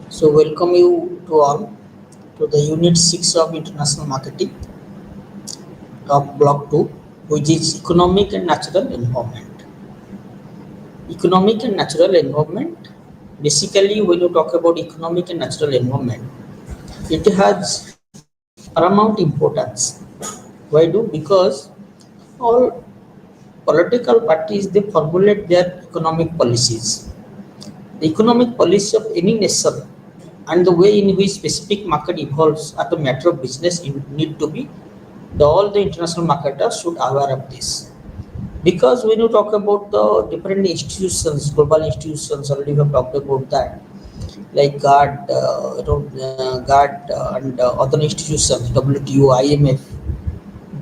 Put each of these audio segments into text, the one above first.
So, welcome you to all to the Unit 6 of International Marketing of Block 2, which is Economic and Natural Environment. Economic and Natural Environment, basically, when you talk about economic and natural environment, it has paramount importance. Why do? Because all political parties they formulate their economic policies. The economic policy of any nation and the way in which specific market evolves are the matter of business need to be all the international marketers should aware of this. Because when you talk about the different institutions, global institutions, already we have talked about that, like GATT and other institutions, WTO, IMF,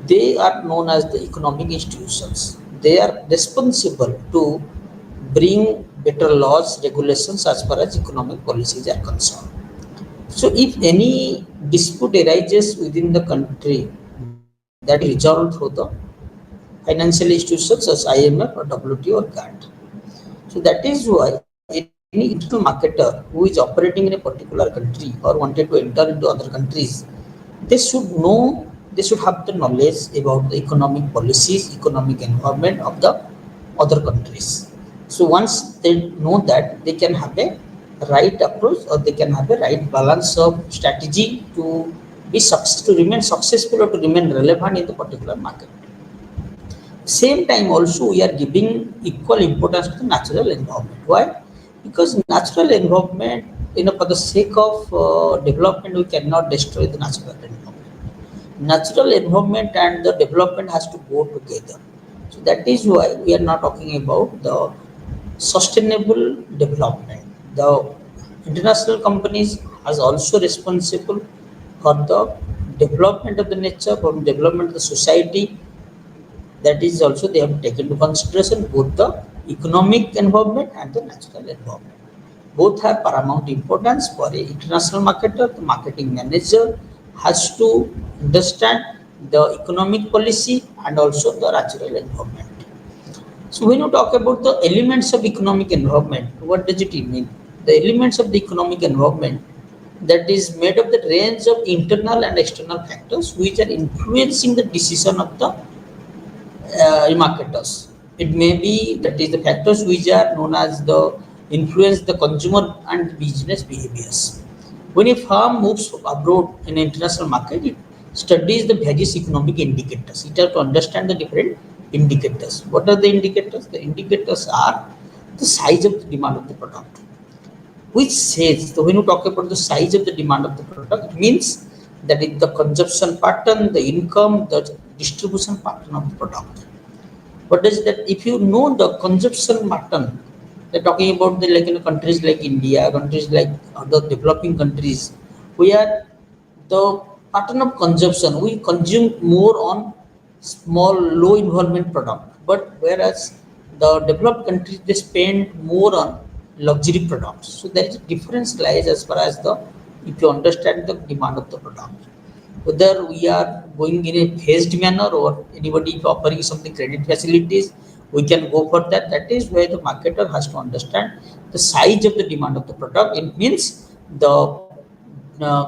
they are known as the economic institutions. They are responsible to bring better laws, regulations as far as economic policies are concerned. So, if any dispute arises within the country, that is resolved through the financial institutions such as IMF or WTO or GATT. So, that is why any international marketer who is operating in a particular country or wanted to enter into other countries, they should know, they should have the knowledge about the economic policies, economic environment of the other countries. So, once they know that, they can have a right approach or they can have a right balance of strategy to to remain successful or to remain relevant in the particular market. Same time also we are giving equal importance to the natural environment. Why? Because natural environment, for the sake of development, we cannot destroy the natural environment. Natural environment and the development has to go together. So that is why we are not talking about the sustainable development. The international companies are also responsible for the development of the nature, for the development of the society. That is also they have taken into consideration both the economic environment and the natural environment. Both have paramount importance for an international marketer. The marketing manager has to understand the economic policy and also the natural environment. So when you talk about the elements of economic environment, what does it mean? The elements of the economic environment that is made of the range of internal and external factors which are influencing the decision of the marketers. It may be that is the factors which are known as the influence the consumer and business behaviors. When a firm moves abroad in an international market, it studies the various economic indicators. It has to understand the different indicators. What are the indicators? The indicators are the size of the demand of the product, which says, so when you talk about the size of the demand of the product, it means that is the consumption pattern, the income, the distribution pattern of the product. What is that? If you know the consumption pattern, they're talking about the like in countries like India, countries like other developing countries, where the pattern of consumption we consume more on small, low involvement product, but whereas the developed countries they spend more on luxury products. So there is a difference lies as far as the if you understand the demand of the product, whether we are going in a phased manner or anybody offering something credit facilities, we can go for that. That is where the marketer has to understand the size of the demand of the product. It means the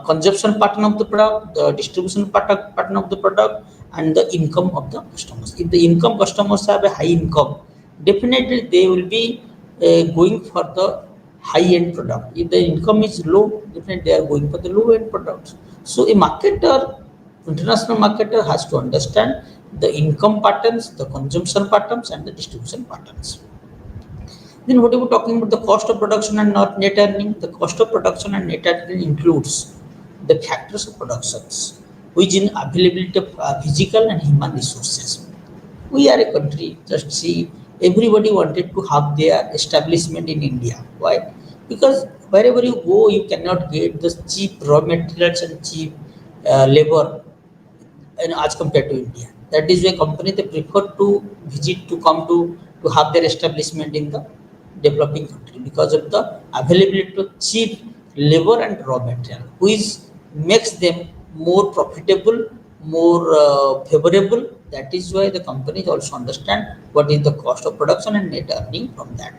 consumption pattern of the product, the distribution pattern of the product, and the income of the customers. If the income customers have a high income, definitely they will be going for the high-end product. If the income is low, definitely they are going for the low-end products. So a marketer, international marketer has to understand the income patterns, the consumption patterns, and the distribution patterns. Then what are we talking about the cost of production and not net earning? The cost of production and net earning includes the factors of productions, which in availability of physical and human resources. We are a country, just see, everybody wanted to have their establishment in India. Why? Because wherever you go, you cannot get the cheap raw materials and cheap labor as compared to India. That is why company they prefer to visit to come to have their establishment in the developing country because of the availability of cheap labor and raw material, which makes them more profitable, more favorable. That is why the companies also understand what is the cost of production and net earning from that.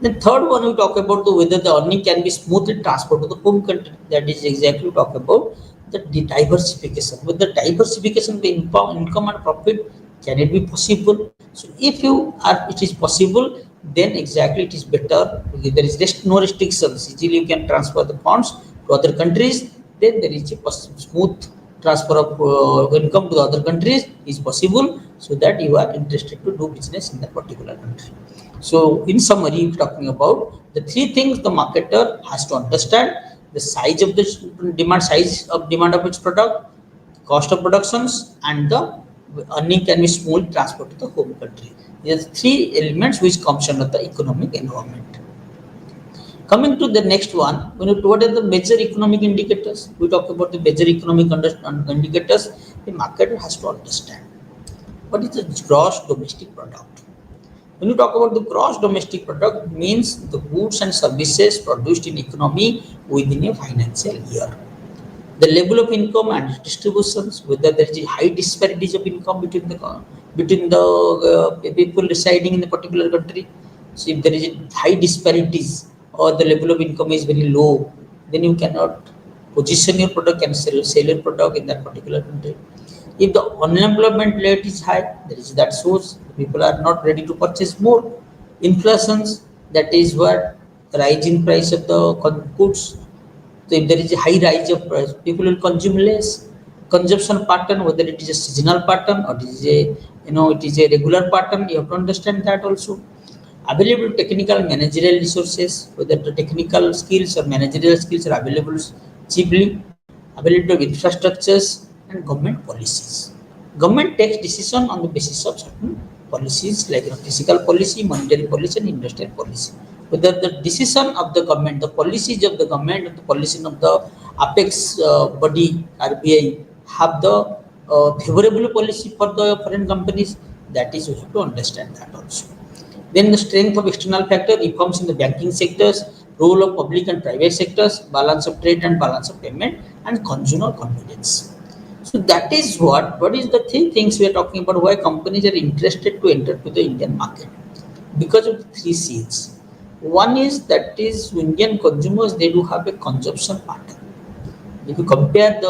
The third one we talk about the whether the earning can be smoothly transported to the home country. That is exactly we talk about the diversification. With the diversification of the income and profit, can it be possible? So if you are, it is possible, then exactly it is better. There is no restrictions. Easily you can transfer the funds to other countries. Then there is a smooth transfer of income to the other countries is possible, so that you are interested to do business in that particular country. So, in summary, we're talking about the three things the marketer has to understand: the size of the demand of its product, cost of productions, and the earning can be smooth transferred to the home country. These are three elements which comes under the economic environment. Coming to the next one, what are the major economic indicators? We talk about the major economic indicators. The marketer has to understand what is the gross domestic product. When you talk about the gross domestic product, means the goods and services produced in economy within a financial year. The level of income and distributions, whether there is a high disparities of income between the people residing in a particular country. So if there is a high disparities or the level of income is very low, then you cannot position your product and sell your product in that particular country. If the unemployment rate is high, that shows people are not ready to purchase more. Inflations, that is what rise in price of the goods. So if there is a high rise of price, people will consume less. Consumption pattern, whether it is a seasonal pattern or it is a regular pattern, you have to understand that also. Available technical and managerial resources, whether the technical skills or managerial skills are available cheaply. Availability of infrastructures and government policies. Government takes decision on the basis of certain policies like fiscal policy, monetary policy, and industrial policy. Whether the decision of the government, the policies of the government, and the policy of the apex body RBI have the favorable policy for the foreign companies, that is, you have to understand that also. Then the strength of external factor, reforms in the banking sectors, role of public and private sectors, balance of trade and balance of payment, and consumer confidence. So that is what is the three things we are talking about, why companies are interested to enter to the Indian market. Because of the three C's. One is that is Indian consumers, they do have a consumption pattern. If you compare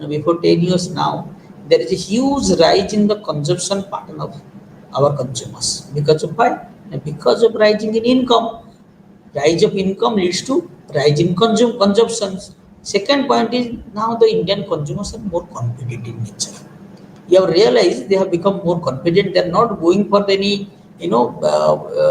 before 10 years now, there is a huge rise in the consumption pattern of our consumers. Because of why? Because of rising in income. Rise of income leads to rise in consumptions. Second point is now the Indian consumers are more confident in nature. You have realized they have become more confident. They are not going for any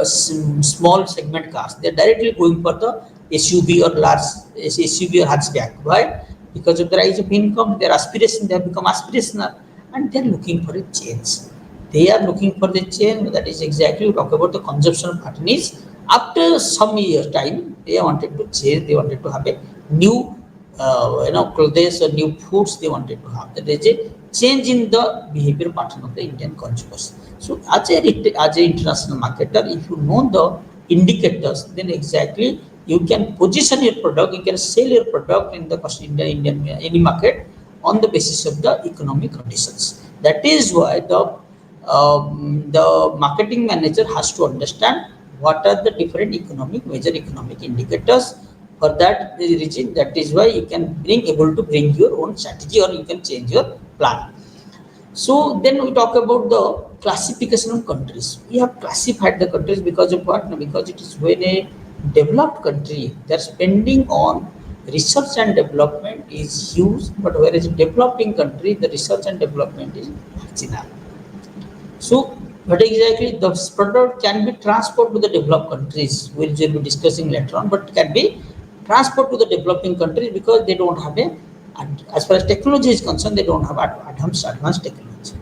small segment cars. They are directly going for the SUV or large SUV or hatchback. Why? Because of the rise of income, their aspiration, they have become aspirational, and they are looking for a change. They are looking for the change. That is exactly we talk about the consumption pattern is after some years time they wanted to change. They wanted to have a new clothes or new foods they wanted to have. There is a change in the behavior pattern of the Indian consumers. So as a international marketer, if you know the indicators, then exactly you can position your product, you can sell your product in the Indian any market on the basis of the economic conditions. That is why the marketing manager has to understand what are the different major economic indicators. For that reason, that is why you can able to bring your own strategy or you can change your plan. So then we talk about the classification of countries. We have classified the countries because of what? Because it is when a developed country, their spending on research and development is huge, but whereas a developing country, the research and development is marginal. So, but exactly the product can be transported to the developed countries, which we'll be discussing later on, but can be transported to the developing countries because they don't have as far as technology is concerned, they don't have advanced technology.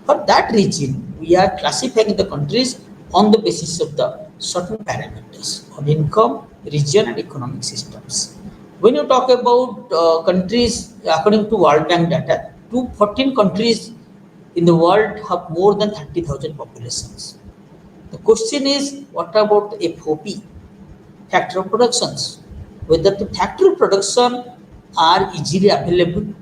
For that reason, we are classifying the countries on the basis of the certain parameters of income, region, and economic systems. When you talk about countries, according to World Bank data, 14 countries in the world have more than 30,000 populations. The question is, what about the FOP, factor of productions? Whether the factor of production are easily available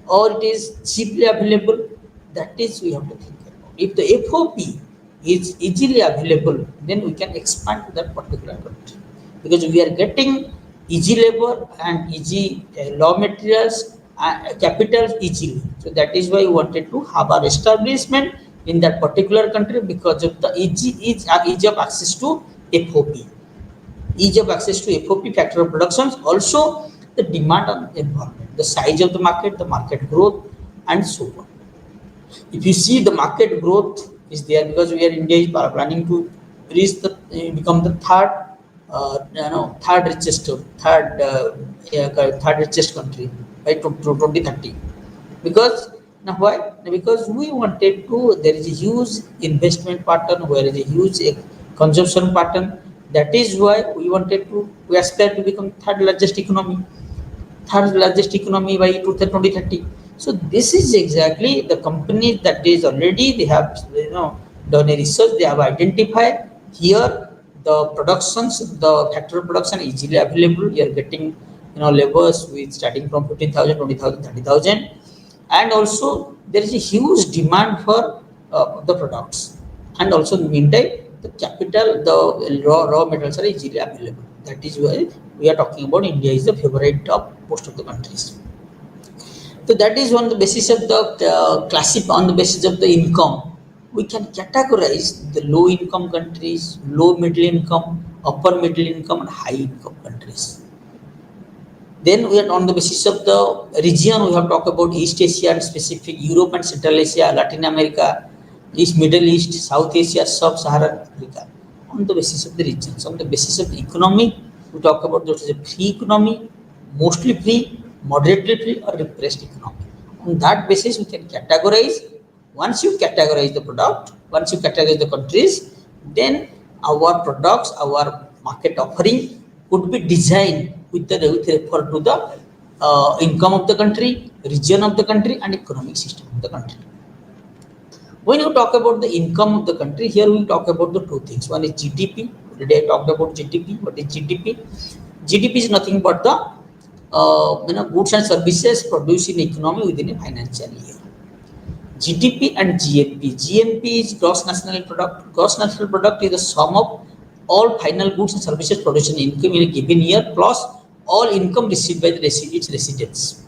or it is cheaply available, that is we have to think about. If the FOP is easily available, then we can expand to that particular country, because we are getting easy labor and easy raw materials, capital easily. So that is why we wanted to have our establishment in that particular country, because of the ease of access to FOP, ease of access to FOP, factor of productions, also the demand on environment, the size of the market growth, and so on. If you see the market growth is there, because we are India is planning to reach the become the third richest third richest country by 2030. Because now why? Because we wanted to, there is a huge investment pattern, where is a huge consumption pattern. That is why we wanted to, we aspire to become third largest economy by 2030. So this is exactly the company that is already, they have done a research, they have identified here the productions, the factory production easily available. You are getting labors with starting from 15,000, 20,000, 30,000, and also there is a huge demand for the products, and also in the meantime the capital, the raw materials are easily available. That is why we are talking about India is the favorite of most of the countries. So that is on the basis of the on the basis of the income, we can categorize the low income countries, low middle income, upper middle income, and high income countries. Then we are on the basis of the region, we have talked about East Asia and specific Europe and Central Asia, Latin America, East Middle East, South Asia, Sub-Saharan Africa. On the basis of the regions, on the basis of the economy, we talk about that is a free economy, mostly free, moderately free, or repressed economy. On that basis, we can categorize. Once you categorize the product, once you categorize the countries, then our products, our market offering could be designed with refer to the income of the country, region of the country, and economic system of the country. When you talk about the income of the country, here we talk about the two things. One is GDP. Today I talked about GDP. What is GDP? GDP is nothing but the goods and services produced in economy within a financial year. GDP and GNP. GNP is gross national product. Gross national product is the sum of all final goods and services produced in income in a given year plus all income received by its residents.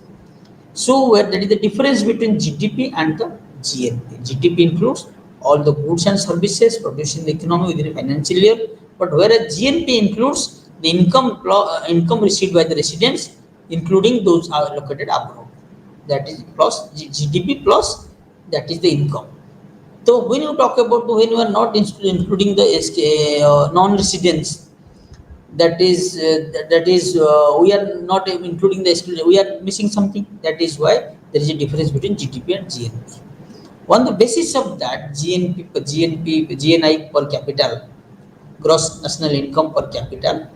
So where that is the difference between GDP and the GNP. GDP includes all the goods and services produced in the economy within a financial year, but whereas GNP includes the income received by the residents, including those are located abroad. That is plus GDP plus that is the income. So when you talk about, when you are not including the non-residents, that is we are not including the, we are missing something. That is why there is a difference between GDP and GNP. On the basis of that, GNI per capita, gross national income per capita,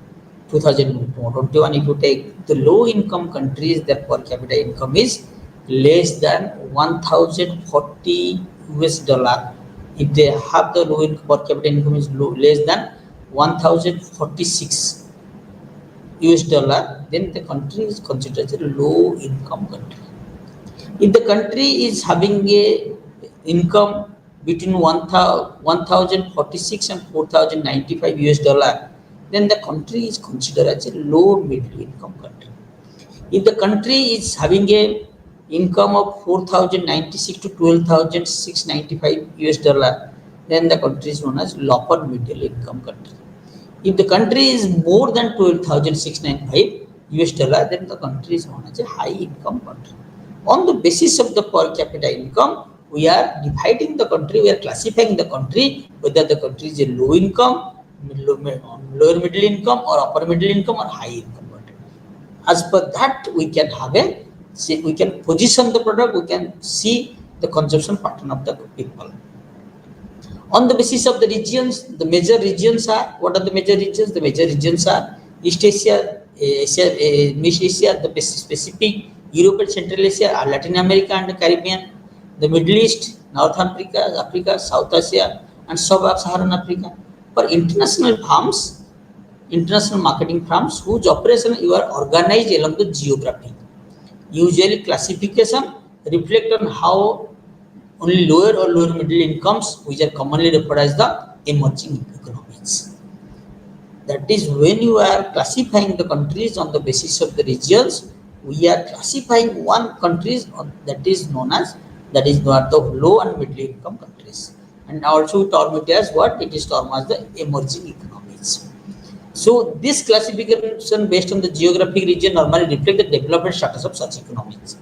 2021, if you take the low income countries, their per capita income is less than 1,040 US dollar. If they have the low income per capita income is less than 1,046 US dollar, then the country is considered as a low income country. If the country is having a income between 1,046 and 4,095 US dollar, then the country is considered as a low middle income country. If the country is having a income of 4,096 to 12,695 US dollar, then the country is known as lower middle income country. If the country is more than 12,695 US dollar, then the country is known as a high income country. On the basis of the per capita income, we are dividing the country, we are classifying the country, whether the country is a low income, lower middle income, or upper middle income, or high income country. As per that, we can have we can position the product, we can see the consumption pattern of the people. On the basis of the regions, the major regions are, what are the major regions? The major regions are East Asia, East Asia, the Pacific, Europe and Central Asia, Latin America and the Caribbean, the Middle East, North Africa, South Asia, and Sub-Saharan Africa. For international firms, international marketing firms whose operation you are organized along the geography. Usually classification reflect on how only lower or lower middle incomes, which are commonly referred as the emerging economies. That is, when you are classifying the countries on the basis of the regions, we are classifying one countries that is known as, that is not the low and middle income countries, and also term it as what it is termed as the emerging economies. So this classification based on the geographic region normally reflect the development status of such economies.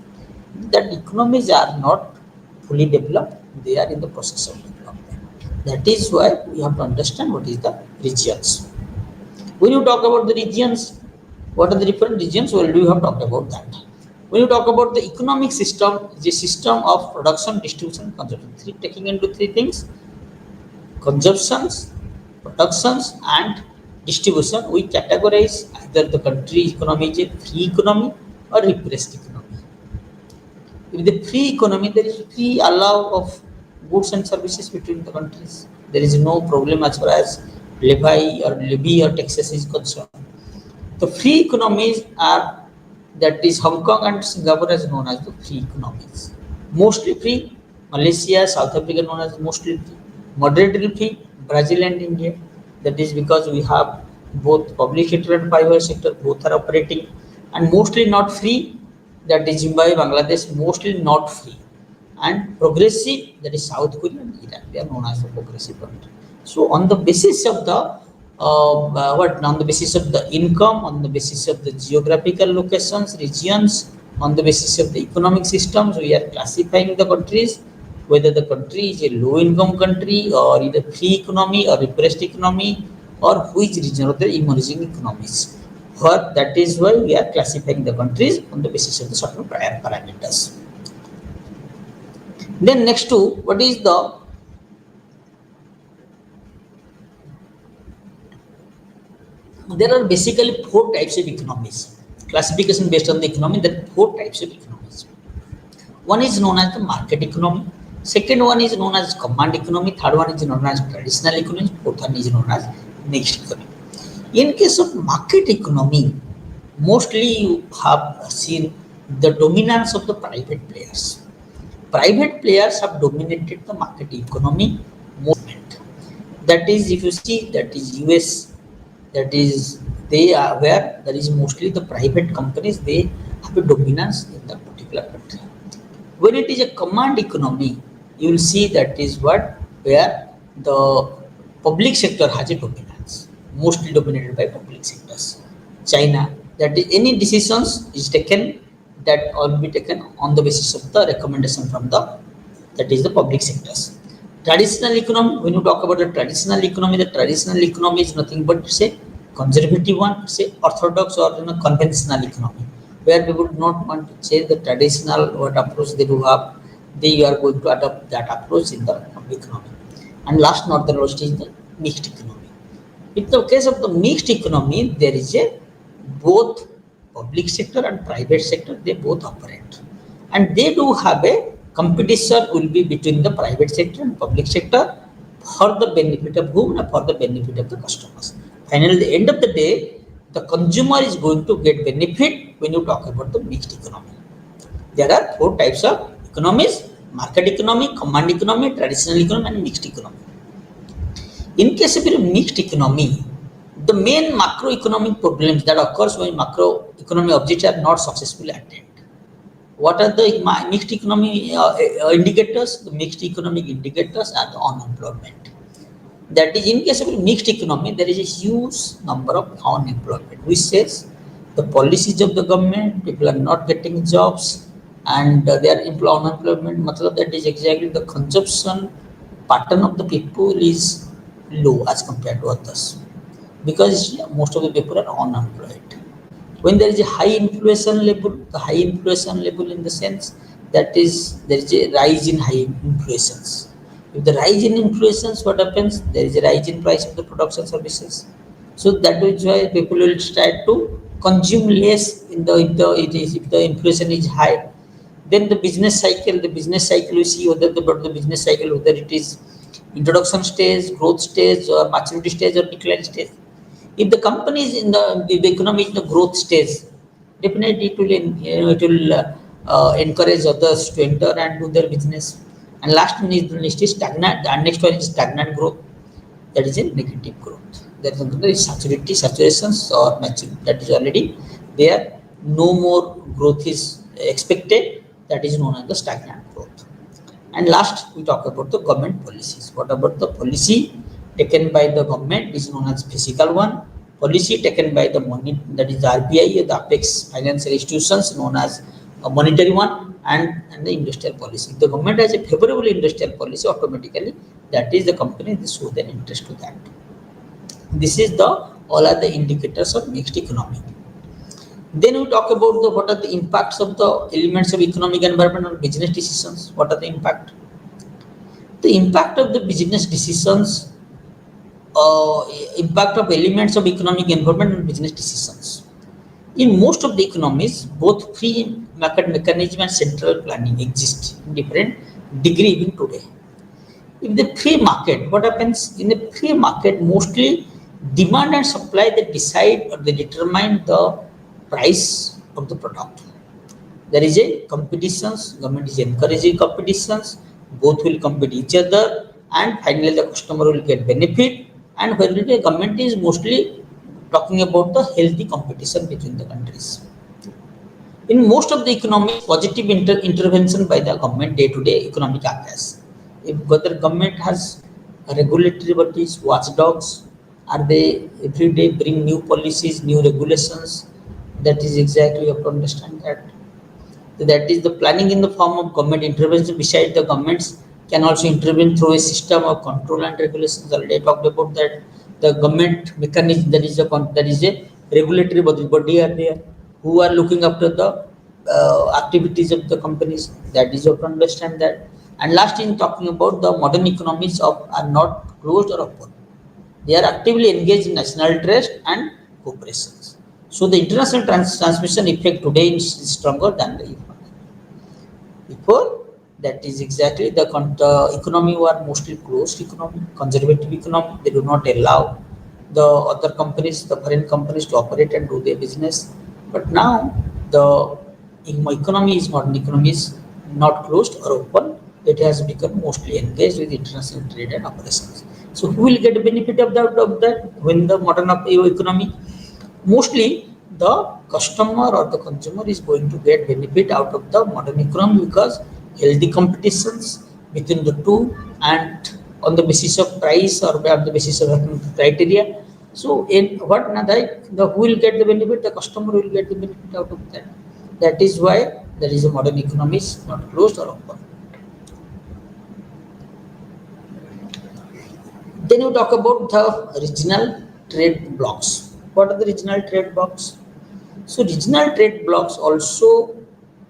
That economies are not fully developed; they are in the process of development. That is why we have to understand what is the regions. When you talk about the regions, what are the different regions? Well, we have talked about that. When you talk about the economic system, the system of production, distribution, consumption, taking into three things: consumptions, productions, and distribution. We categorize either the country economy is a free economy or repressed economy. In the free economy, there is free allow of goods and services between the countries. There is no problem as far as levy or taxes is concerned. The free economies are, that is Hong Kong and Singapore is known as the free economies. Mostly free, Malaysia, South Africa known as mostly free. Moderately free, Brazil and India. That is because we have both public sector and private sector, both are operating. And mostly not free, that is Zimbabwe, Bangladesh, mostly not free. And progressive, that is South Korea and Iran, they are known as the progressive country. So on the basis of the on the basis of the income, on the basis of the geographical locations, regions, on the basis of the economic systems, we are classifying the countries, whether the country is a low income country or either free economy or repressed economy, or which region of the emerging economies. For that is why we are classifying the countries on the basis of the certain prior parameters. Then next to what is the there are basically four types of economies. Classification based on the economy, there are four types of economies. One is known as the market economy. Second one is known as command economy. Third one is known as traditional economy. Fourth one is known as mixed economy. In case of market economy, mostly you have seen the dominance of the private players. Private players have dominated the market economy movement. That is, if you see, that is US, that is they are where there is mostly the private companies, they have a dominance in that particular country. When it is a command economy, you will see that is what where the public sector has a dominance, mostly dominated by public sectors. China, that is any decisions is taken, that will be taken on the basis of the recommendation from the, that is the public sectors. Traditional economy, when you talk about the traditional economy is nothing but say conservative one, say orthodox or conventional economy, where we would not want to say the traditional what approach they do have, they are going to adopt that approach in the economy. And last not the last is the mixed economy. In the case of the mixed economy, there is a both public sector and private sector, they both operate, and they do have a competition will be between the private sector and public sector for the benefit of whom? For the benefit of the customers. Finally, at the end of the day, the consumer is going to get benefit when you talk about the mixed economy. There are four types of economies: market economy, command economy, traditional economy, and mixed economy. In case of a mixed economy, the main macroeconomic problems that occurs when macroeconomic objectives are not successfully attained. What are the mixed economy indicators? The mixed economic indicators are the unemployment. That is, in case of a mixed economy, there is a huge number of unemployment, which says the policies of the government, people are not getting jobs, and their unemployment. Matlab, that is exactly the consumption pattern of the people is low as compared to others, because most of the people are unemployed. When there is a high inflation level, the high inflation level in the sense that is there is a rise in high inflations. If the rise in inflations, what happens? There is a rise in price of the products and services. So that is why people will start to consume less in if the inflation is high. Then the business cycle we see whether the business cycle, whether it is introduction stage, growth stage, or maturity stage, or decline stage. If the company is in the economy is in the growth stage, definitely it will encourage others to enter and do their business. And last one is the list is stagnant. The next one is stagnant growth. That is a negative growth. There is saturations or maturity. That is already there. No more growth is expected. That is known as the stagnant growth. And last, we talk about the government policies. What about the policy taken by the government is known as physical one. Policy taken by the money, that is the RBI, the apex financial institutions known as a monetary one, and the industrial policy. If the government has a favorable industrial policy, automatically that is the company they show their interest to that. This is the all are the indicators of mixed economy. Then we talk about the what are the impacts of the elements of economic environment on business decisions. What are the impact? The impact of the business decisions, impact of elements of economic environment on business decisions. In most of the economies, both free market mechanism and central planning exist in different degree even today. In the free market, what happens in the free market? Mostly demand and supply they decide or they determine the price of the product. There is a competitions, government is encouraging competitions, both will compete each other, and finally the customer will get benefit. And when the government is mostly talking about the healthy competition between the countries. In most of the economies, positive intervention by the government day-to-day economic affairs. If whether government has regulatory bodies, watchdogs, are they every day bring new policies, new regulations? That is exactly you have to understand that. That is the planning in the form of government intervention. Besides, the governments can also intervene through a system of control and regulations. Already I talked about that. The government mechanism, that is a regulatory body are there who are looking after the activities of the companies. That is you have to understand that. And last, in talking about the modern economies of are not closed or open. They are actively engaged in national trust and cooperations. So the international transmission effect today is stronger than the before. That is exactly the economy were mostly closed economy, conservative economy. They do not allow the other companies, the foreign companies to operate and do their business. But now the economy is modern economy is not closed or open. It has become mostly engaged with international trade and operations. So who will get the benefit of that when the modern economy? Mostly the customer or the consumer is going to get benefit out of the modern economy because healthy competitions between the two and on the basis of price or on the basis of criteria. So in what the who will get the benefit? The customer will get the benefit out of that. That is why there is a modern economy is not closed or open. Then you talk about the regional trade blocks. What are the regional trade blocks? So regional trade blocks also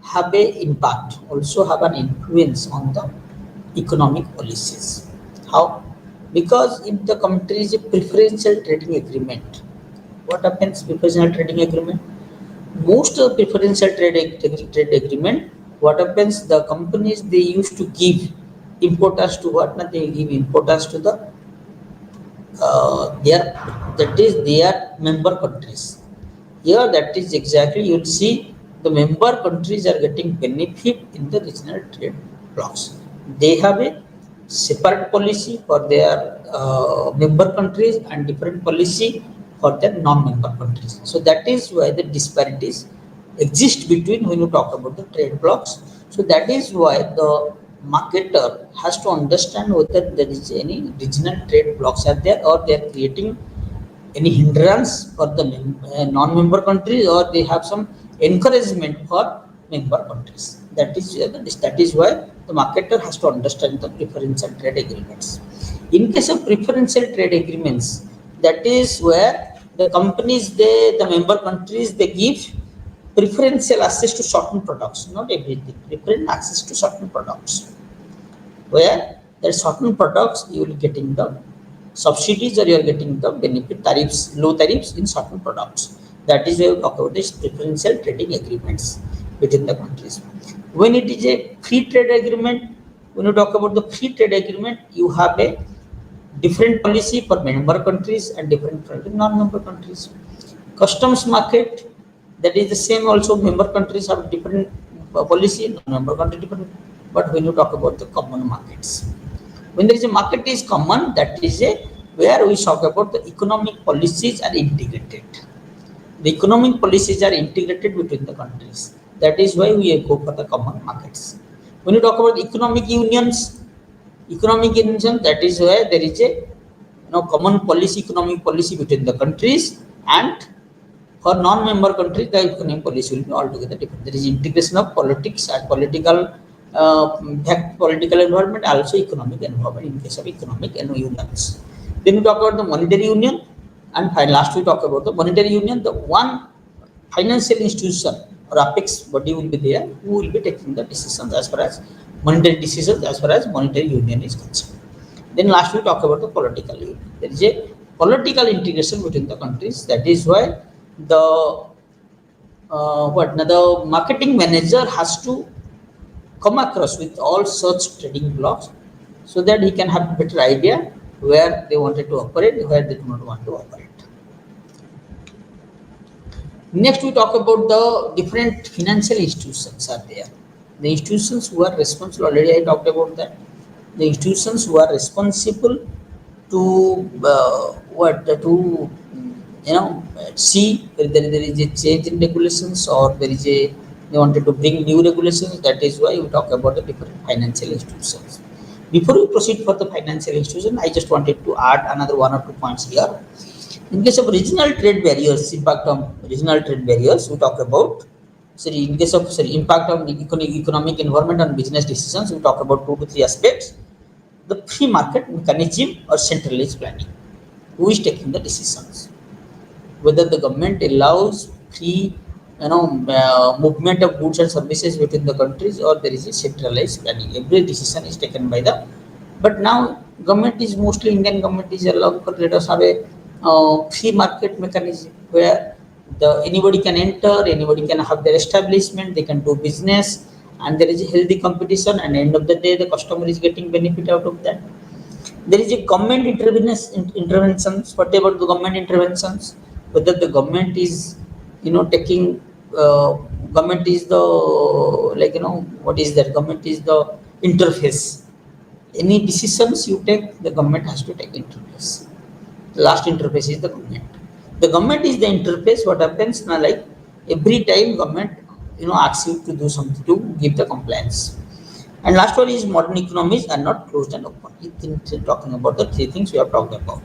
have a impact, also have an influence on the economic policies. How? Because if the country is a preferential trading agreement, what happens preferential trading agreement? Most of preferential trade agreement, what happens? The companies they used to give importance to what? They give importance to the their that is their member countries. Here that is exactly you will see the member countries are getting benefit in the regional trade blocks. They have a separate policy for their member countries and different policy for their non-member countries. So that is why the disparities exist between when you talk about the trade blocks. So that is why the marketer has to understand whether there is any regional trade blocks are there or they are creating any hindrance for the non-member countries or they have some encouragement for member countries. That is why the marketer has to understand the preferential trade agreements. In case of preferential trade agreements, that is where the companies, the member countries, they give preferential access to certain products, not everything, preferential access to certain products, where there are certain products you will getting the subsidies or you are getting the benefit tariffs, low tariffs in certain products. That is why we talk about this preferential trading agreements between the countries. When it is a free trade agreement, when you talk about the free trade agreement, you have a different policy for member countries and different for non-member countries. Customs market, that is the same also member countries have different policy, non-member country different. but when you talk about the common markets, when there is a market is common, that is a where we talk about the economic policies are integrated. The economic policies are integrated between the countries. That is why we go for the common markets. When you talk about economic union, that is where there is a common policy, economic policy between the countries, and for non-member countries, the economic policy will be altogether different. There is integration of politics and political environment, also economic environment in case of economic unions. Then we talk about the monetary union, and last we talk about the monetary union. The one financial institution or apex body will be there who will be taking the decisions as far as monetary decisions as far as monetary union is concerned. Then last we talk about the political union. There is a political integration between the countries. That is why the the marketing manager has to come across with all such trading blocks so that he can have a better idea where they wanted to operate, where they do not want to operate. Next, we talk about the different financial institutions are there. The institutions who are responsible, already I talked about that. The institutions who are responsible to see whether there is a change in regulations or there is a they wanted to bring new regulations. That is why we talk about the different financial institutions. Before we proceed for the financial institution, I just wanted to add another one or two points here. In case of regional trade barriers, impact on regional trade barriers, we talk about. In case of impact on economic environment and business decisions, we talk about 2 to 3 aspects. The free market mechanism or centralized planning. Who is taking the decisions? Whether the government allows free movement of goods and services between the countries, or there is a centralized planning. Every decision is taken by the. But now government is mostly Indian government is allowed for let us have a free market mechanism where anybody can enter, anybody can have their establishment, they can do business, and there is a healthy competition, and end of the day the customer is getting benefit out of that. There is a government interventions. What about the government interventions? Whether the government is taking government is the what is that? Government is the interface. Any decisions you take, the government has to take interface. The last interface is the government. The government is the interface. What happens now? Like every time government asks you to do something to give the compliance. And last one is modern economies are not closed and open. Talking about the 3 things we have talked about.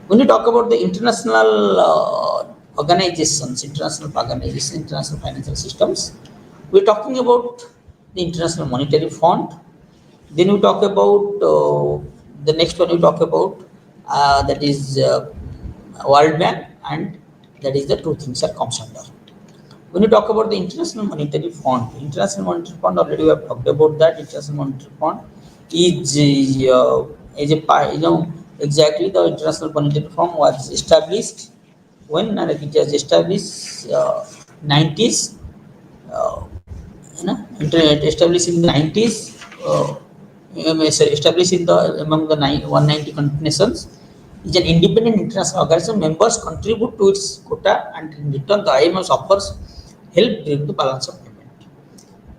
When you talk about the international organizations, international financial systems, we're talking about the International Monetary Fund. Then we talk about the next one we talk about that is World Bank, and that is the 2 things are comes under. When you talk about the International Monetary Fund already we have talked about that. International Monetary Fund is a exactly the International Monetary Fund was established when it was established 90s. Established in the 90s. Established in the among the 190 nations. Is an independent international organization. Members contribute to its quota, and in return, the IMF offers help during the balance of payment.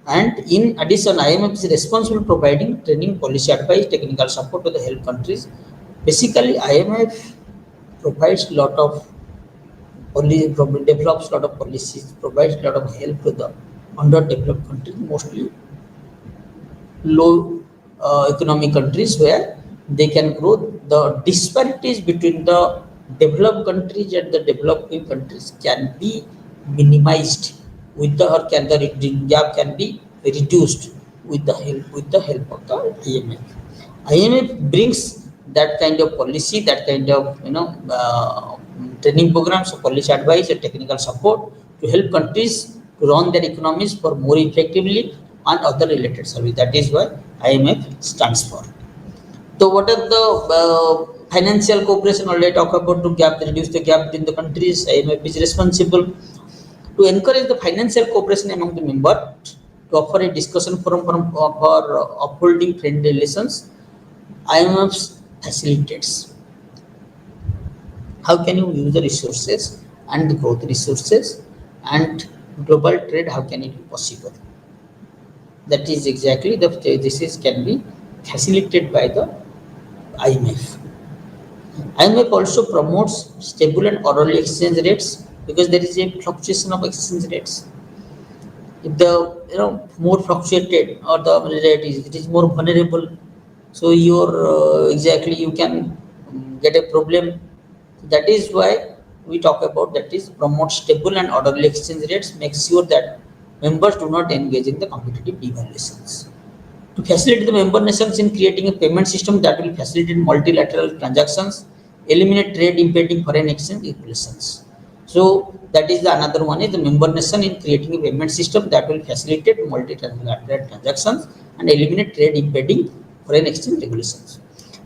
And in addition, IMF is responsible for providing training, policy advice, technical support to the help countries. Basically, IMF provides a lot of develops a lot of policies, provides a lot of help to the underdeveloped countries, mostly low economic countries where they can grow. The disparities between the developed countries and the developing countries can be minimized with the or can the gap can be reduced with the help of the IMF. IMF brings that kind of policy, that kind of training programs, policy advice, and technical support to help countries to run their economies for more effectively and other related services. That is what IMF stands for. So, what are the financial cooperation? Already talk about to reduce the gap between the countries. IMF is responsible to encourage the financial cooperation among the members, to offer a discussion forum for upholding friendly relations. IMF facilitates. How can you use the resources and the growth resources and global trade? How can it be possible? That is exactly this is can be facilitated by the IMF. IMF also promotes stable and orderly exchange rates because there is a fluctuation of exchange rates. If the more fluctuated or the rate is, it is more vulnerable. So your exactly you can get a problem. That is why we talk about that is promote stable and orderly exchange rates, make sure that members do not engage in the competitive devaluations. To facilitate the member nations in creating a payment system that will facilitate multilateral transactions, eliminate trade impeding foreign exchange regulations. So that is the another one is the member nation in creating a payment system that will facilitate multilateral transactions and eliminate trade impeding foreign exchange regulations.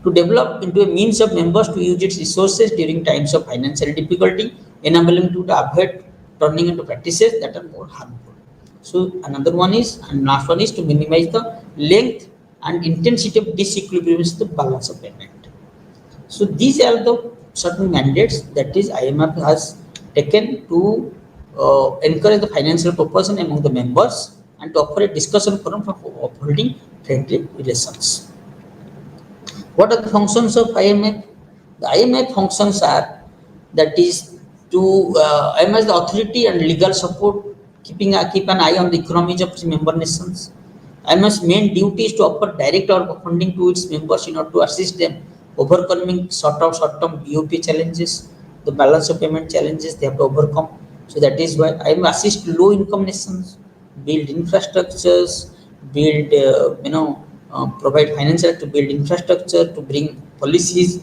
To develop into a means of members to use its resources during times of financial difficulty, enabling to avoid turning into practices that are more harmful. So another one is, and last one is to minimize the length and intensity of disequilibrium is the balance of payment. So these are the certain mandates that is IMF has taken to encourage the financial cooperation among the members and to offer a discussion forum for upholding friendly relations. What are the functions of IMF? The IMF functions are that is to IMF is the authority and legal support, keep an eye on the economies of its member nations. IMF's main duty is to offer direct or funding to its members in order to assist them overcoming short-term BOP challenges, the balance of payment challenges they have to overcome. So that is why IMF assist low-income nations, build infrastructures, build provide financial to build infrastructure, to bring policies.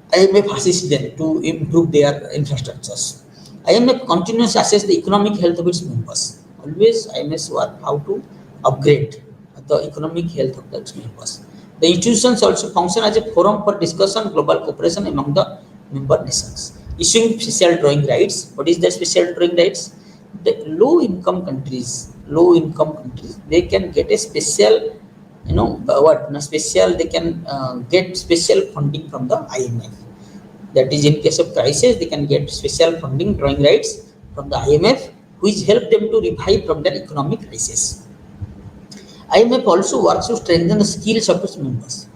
IMF assists them to improve their infrastructures. IMF continuously assess the economic health of its members. Always IMF work how to upgrade the economic health of its members. The institutions also function as a forum for discussion global cooperation among the member nations. Issuing special drawing rights. What is the special drawing rights? The low income countries, they can get a special special they can get special funding from the IMF. That is, in case of crisis, they can get special funding drawing rights from the IMF, which help them to revive from their economic crisis. IMF also works to strengthen the skills of its members.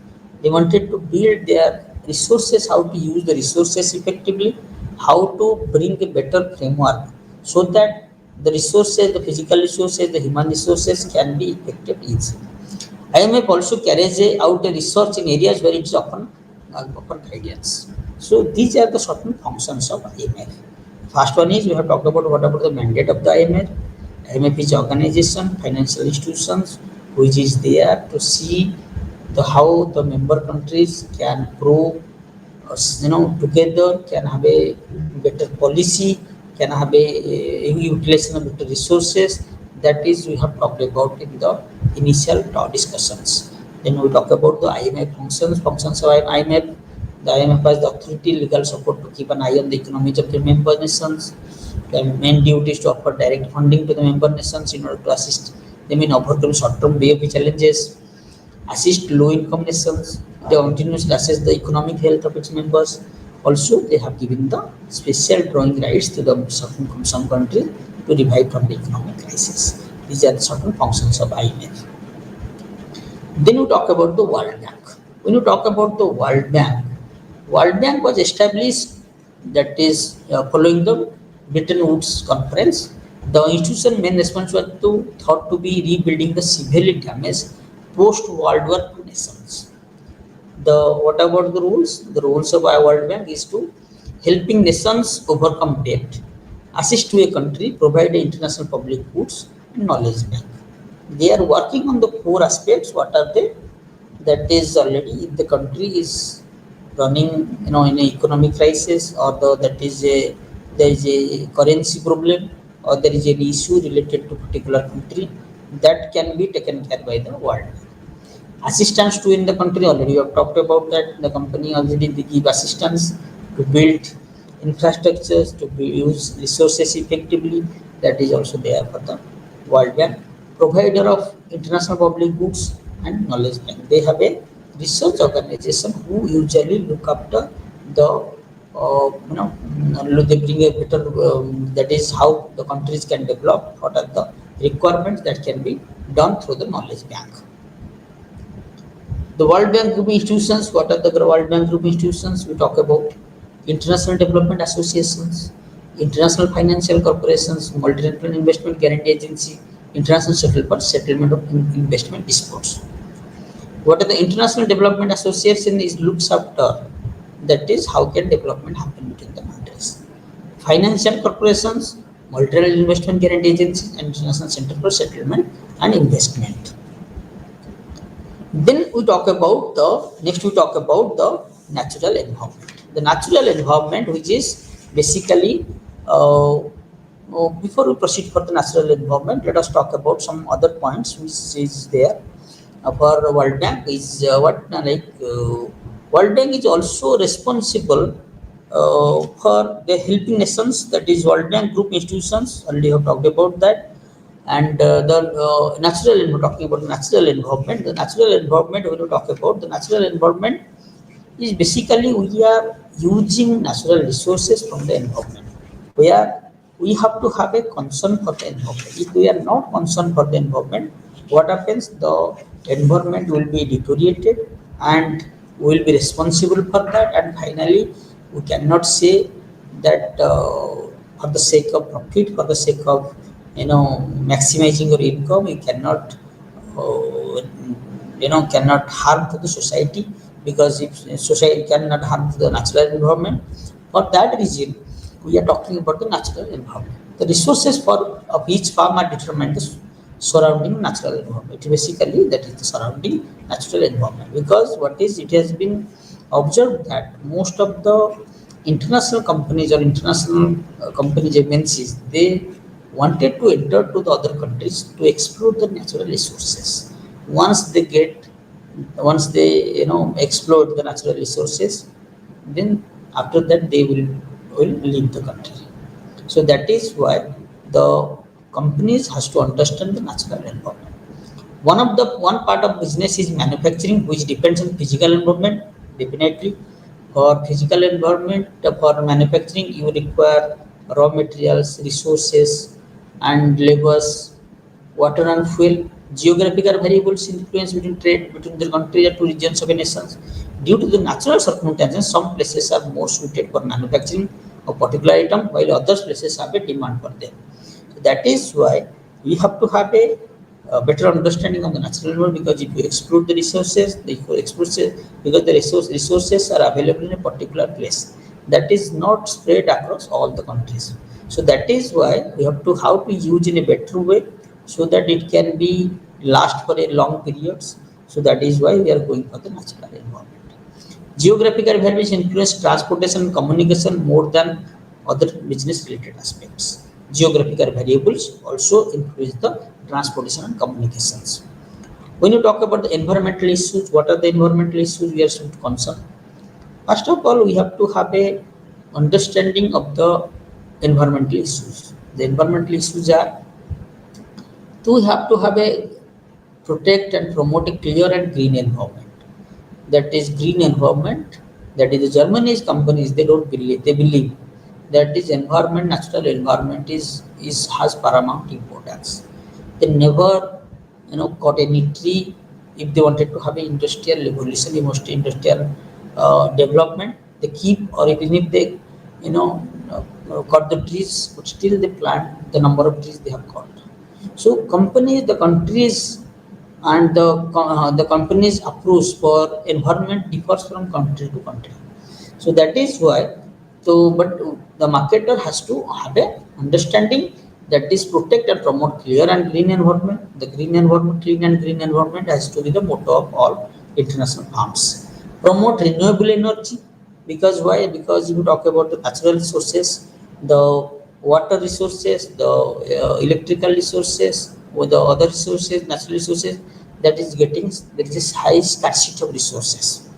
They wanted to build their resources, how to use the resources effectively, how to bring a better framework so that the resources, the physical resources, the human resources can be effective easily. IMF also carries out a research in areas where it is often guidance. So these are the certain functions of IMF. First one is we have talked about what about the mandate of the IMF. IMF is organization, financial institutions, which is there to see how the member countries can grow, together, can have a better policy, can have a utilization of better resources. That is we have talked about in the initial discussions. Then we talk about the IMF functions of IMF. The IMF has the authority, legal support to keep an eye on the economies of the member nations. The main duty is to offer direct funding to the member nations in order to assist them in overcoming short-term BOP challenges, assist low-income nations. They continuously assess the economic health of its members. Also, they have given the special drawing rights to the some countries to revive from the economic crisis. These are the certain functions of IMF. Then we talk about the World Bank. When you talk about the World Bank was established, that is following the Bretton Woods conference. The institution main response was thought to be rebuilding the severely damaged post-World War II nations. What about the rules? The rules of our World Bank is to helping nations overcome debt, assist to a country, provide international public goods, and knowledge bank. They are working on the four aspects. What are they? That is already if the country is running, in an economic crisis, or there is a currency problem, or there is an issue related to particular country, that can be taken care by the World Bank. Assistance to in the country, already we have talked about that. The company already they give assistance to build infrastructures, to use resources effectively. That is also there for the World Bank. Provider of international public goods and knowledge bank. They have a research organization who usually look after the they bring a better that is how the countries can develop, what are the requirements that can be done through the Knowledge Bank. The World Bank Group institutions, what are the World Bank Group institutions? We talk about international development associations, international financial corporations, multinational investment guarantee agency, international settlement of investment disputes. What are the international development association is looks after, that is how can development happen between the countries. Financial corporations, multilateral investment guarantee agencies, and international center for settlement and investment. Then we talk about the natural environment. The natural environment, which is basically before we proceed for the natural environment, let us talk about some other points which is there. For World Bank is World Bank is also responsible for the helping nations, that is World Bank group institutions. Already have talked about that. And the natural, talking about natural environment. The natural environment, when we talk about the natural environment, is basically we are using natural resources from the environment, where we have to have a concern for the environment. If we are not concerned for the environment, what happens? The environment will be deteriorated, and we will be responsible for that. And finally, we cannot say that for the sake of profit, for the sake of maximizing your income, you cannot cannot harm to the society, because if society cannot harm to the natural environment. For that reason, we are talking about the natural environment. The resources for of each farm are determined the surrounding natural environment. Basically, that is the surrounding natural environment. Because what is, it has been observed that most of the international companies or international companies, MNCs, they wanted to enter to the other countries to explore the natural resources. Once they get, once they explore the natural resources, then after that they will leave the country. So that is why the companies has to understand the natural environment. One part of business is manufacturing, which depends on physical environment. Definitely, for physical environment, for manufacturing, you require raw materials, resources, and labors, water and fuel. Geographical variables influence between trade between the countries and two regions of a nation. Due to the natural circumstances, some places are more suited for manufacturing of particular item, while other places have a demand for them. So that is why we have to have a better understanding of the natural environment, because if you exploit the resources, because the resources are available in a particular place, that is not spread across all the countries. So that is why we have to how to use in a better way, so that it can be last for a long periods. So that is why we are going for the natural environment. Geographical variables influence transportation and communication more than other business related aspects. Geographical variables also influence the transportation and communications. When you talk about the environmental issues, what are the environmental issues we are concerned? First of all, we have to have a understanding of the environmental issues. The environmental issues are, to have a protect and promote a clear and green environment. That is green environment. That is the Germany's companies, they don't believe, they believe that is environment, natural environment is has paramount importance. They never cut any tree. If they wanted to have an industrial revolution, industrial development, they keep, or even if they you know cut the trees, but still they plant the number of trees they have cut. So companies, the countries, and the company's approach for environment differs from country to country. So that is why, so but the marketer has to have a understanding, that is protect and promote clear and green environment. The green environment, clean and green environment has to be the motto of all international firms. Promote renewable energy, because why? Because if you talk about the natural resources, the water resources, the electrical resources, or the other resources, natural resources, that is getting, there is high scarcity of resources.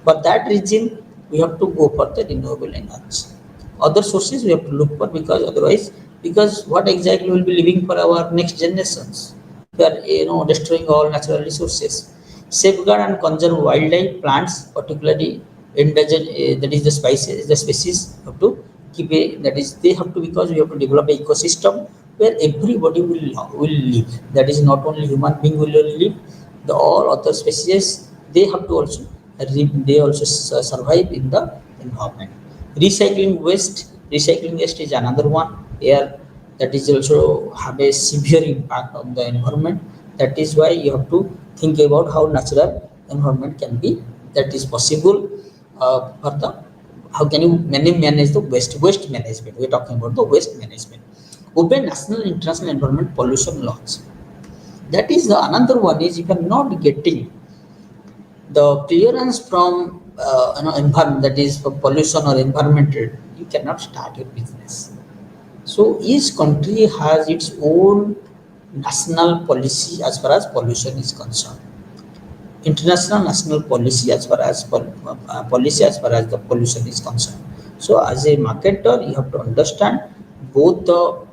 For that reason, we have to go for the renewable energy. Other sources we have to look for, because otherwise, because what exactly will be living for our next generations? We are destroying all natural resources. Safeguard and conserve wildlife, plants, particularly endangered, that is the species have to keep a, that is they have to, because we have to develop an ecosystem where everybody will live. That is not only human being will live, the all other species they have to also they also survive in the environment. Recycling waste is another one here that is also have a severe impact on the environment. That is why you have to think about how natural environment can be that is possible for the how can you manage the waste management. We're talking about the waste management. Obey national international environment pollution laws. That is the another one is if you are not getting the clearance from environment, that is for pollution or environmental, you cannot start your business. So each country has its own national policy as far as pollution is concerned. International national policy as far as policy as far as the pollution is concerned. So as a marketer, you have to understand both the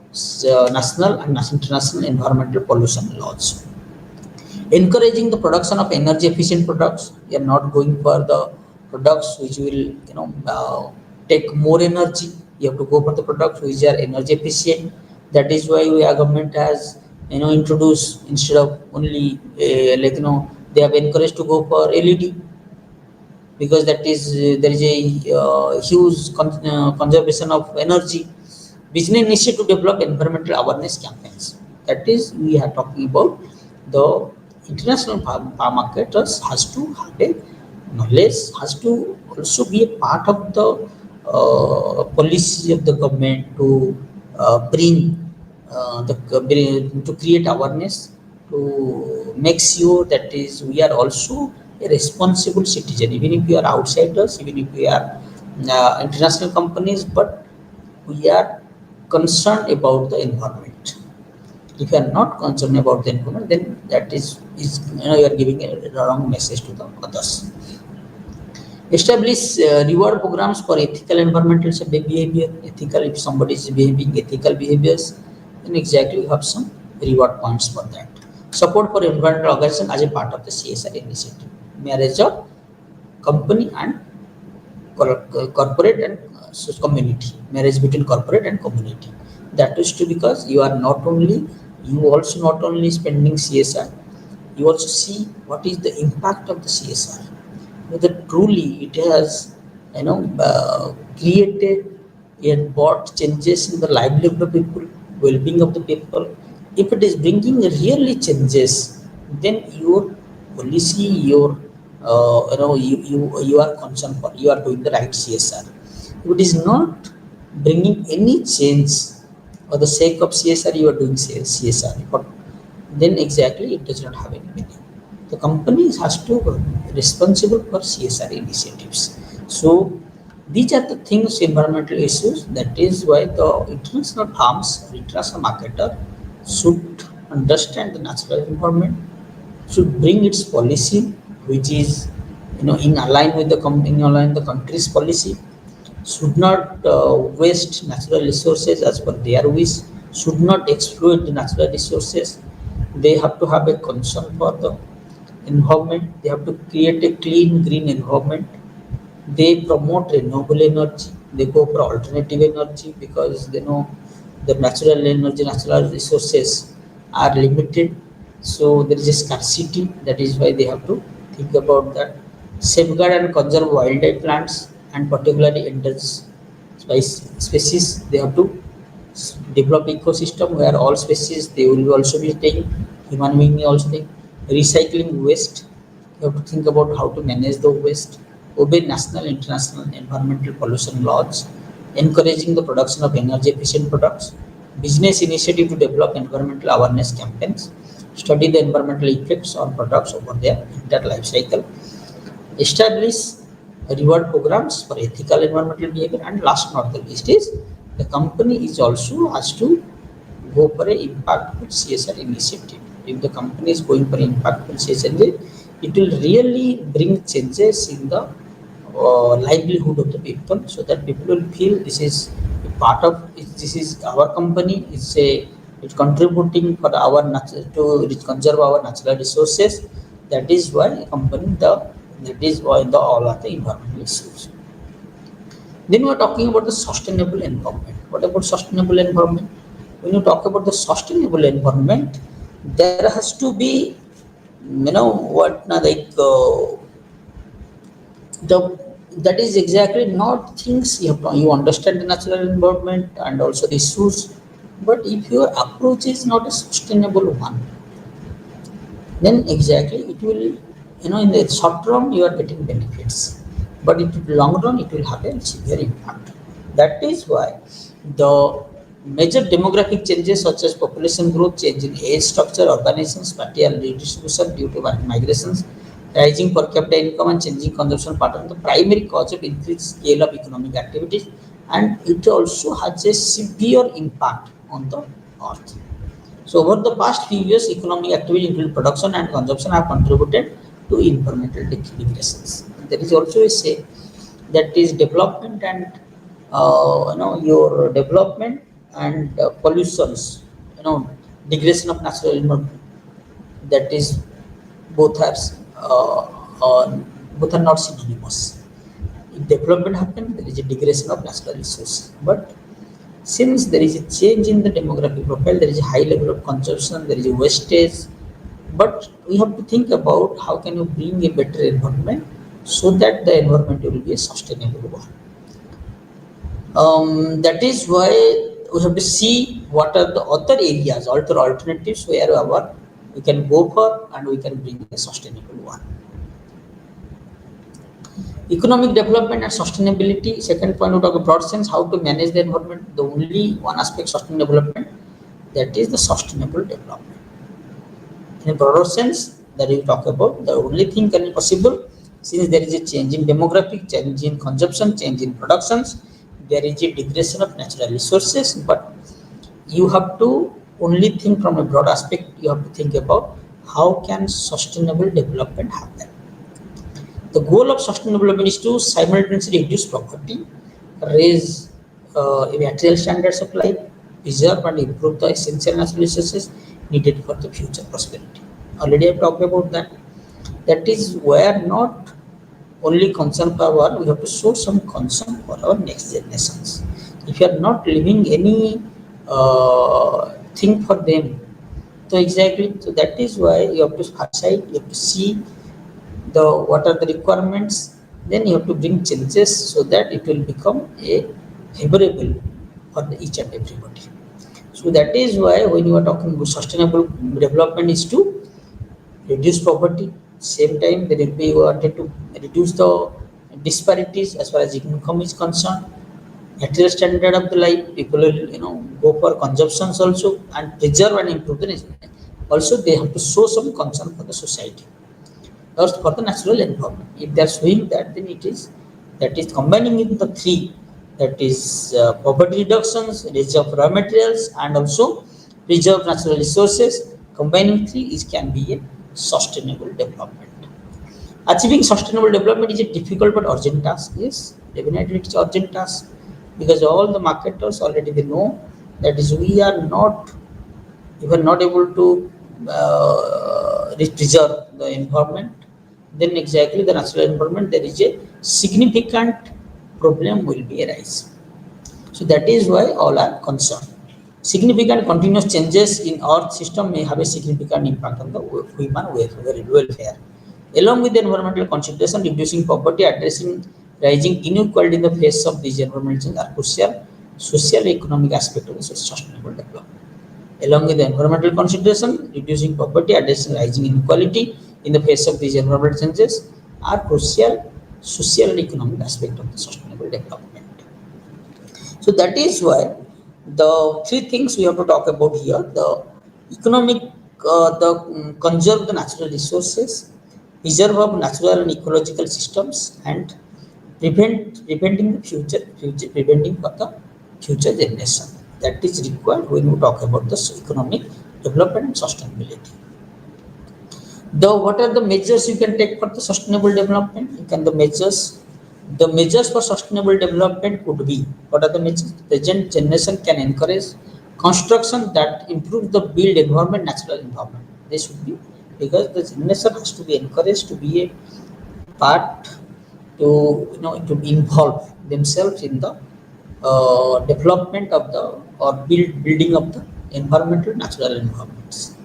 national and international environmental pollution laws. Encouraging the production of energy efficient products. We are not going for the products which will take more energy. You have to go for the products which are energy efficient. That is why our government has introduced instead of only they have encouraged to go for LED, because that is there is a huge conservation of energy. Business initiative to develop environmental awareness campaigns. That is, we are talking about the international marketers has to have a knowledge, has to also be a part of the policy of the government to bring to create awareness, to make sure that is we are also a responsible citizen, even if we are outsiders, even if we are international companies, but we are concerned about the environment. If you are not concerned about the environment, then that is you are giving a wrong message to the others. Establish reward programs for ethical environmental behavior. Ethical, if somebody is behaving ethical behaviors, then exactly you have some reward points for that. Support for environmental organization as a part of the CSR initiative. Marriage of company and corporate and community. Marriage between corporate and community. That is to because you also not only spending CSR, you also see what is the impact of the CSR, whether truly it has created and brought changes in the livelihood of the people, well-being of the people. If it is bringing really changes, then your policy, your you are concerned for, you are doing the right CSR. If it is not bringing any change for the sake of CSR, you are doing CSR, but then exactly it does not have any meaning. The company has to be responsible for CSR initiatives. So these are the things, environmental issues. That is why the international firms or international marketer should understand the natural environment, should bring its policy, which is in align with the in align the country's policy, should not waste natural resources as per their wish, should not exploit the natural resources. They have to have a concern for the environment. They have to create a clean, green environment. They promote renewable energy. They go for alternative energy because they know the natural energy, natural resources are limited. So there is a scarcity. That is why they have to think about that. Safeguard and conserve wildlife plants and particularly endangered species. They have to develop ecosystem where all species they will also be staying. Human being may also think. Recycling waste. You have to think about how to manage the waste. Obey national, international environmental pollution laws. Encouraging the production of energy efficient products. Business initiative to develop environmental awareness campaigns. Study the environmental effects on products over their entire life cycle. Establish reward programs for ethical environmental behavior, and last not the least is the company is also has to go for a impactful CSR initiative. If the company is going for impactful CSR, it will really bring changes in the livelihood of the people, so that people will feel this is a part of this is our company. It's contributing for our to conserve our natural resources. That is why a company that is why the all of the environmental issues. Then we are talking about the sustainable environment. What about sustainable environment? when you talk about the sustainable environment, there has to be, what like the that is exactly not things you understand the natural environment and also the issues, but if your approach is not a sustainable one, then exactly it will, in the short run you are getting benefits, but in the long run it will have a severe impact. That is why the major demographic changes such as population growth, change in age structure, urbanization, spatial redistribution due to migrations, rising per capita income and changing consumption pattern, the primary cause of increased scale of economic activities, and it also has a severe impact on the earth. So over the past few years, economic activity including production and consumption have contributed to environmental degradations. There is also a say that is development and your development and pollutions, degradation of natural environment. That is both are uh, uh, both are not synonymous. If development happens, there is a degradation of natural resources. But since there is a change in the demographic profile, there is a high level of consumption, there is a wastage, but we have to think about how can you bring a better environment so that the environment will be a sustainable one. That is why we have to see what are the other areas, other alternatives where we can go for and we can bring a sustainable one. Economic development and sustainability. Second point, we talk about broad sense, how to manage the environment. The only one aspect sustainable development, that is the sustainable development. In a broader sense, that we talk about the only thing can be possible since there is a change in demographic, change in consumption, change in productions, there is a degradation of natural resources. But you have to only think from a broad aspect. You have to think about how can sustainable development happen. The goal of sustainable development is to simultaneously reduce poverty, raise material standards of life, preserve and improve the essential natural resources needed for the future prosperity. Already I talked about that. That is where not only concern for our, we have to show some concern for our next generations. If you are not leaving any thing for them, so exactly, so that is why you have to aside, you have to see the what are the requirements, then you have to bring changes so that it will become a favorable for each and everybody. So that is why when you are talking about sustainable development is to reduce poverty, same time there will be, you wanted to reduce the disparities as far as income is concerned, material standard of the life, people will go for consumptions also and preserve and improve the nature. Also they have to show some concern for the society or for the natural environment. If they are showing that, then it is that is combining in the three, that is poverty reductions, reduction of raw materials, and also preserve natural resources. Combining three is can be a sustainable development. Achieving sustainable development is a difficult but urgent task. Yes, definitely it's urgent task because all the marketers already they know that is we are not, if we are not able to preserve the environment, then exactly the natural environment there is a significant problem will be arise. So that is why all are concerned. Significant continuous changes in earth system may have a significant impact on the human welfare. Along with the environmental consideration, reducing poverty, addressing rising inequality in the face of these environmental changes are crucial social economic aspect of the sustainable development. Along with the environmental consideration, reducing poverty, addressing rising inequality in the face of these environmental changes are crucial social and economic aspect of the sustainable development. So that is why the three things we have to talk about here: the economic, conserve the natural resources, preserve of natural and ecological systems, and preventing the future preventing for the future generation. That is required when we talk about the economic development and sustainability. The what are the measures you can take for the sustainable development? You can the measures for sustainable development could be, what are the measures? Present generation can encourage construction that improve the built environment, natural environment. They should be, because the generation has to be encouraged to be a part to to involve themselves in the development of the or building of the environmental natural environments.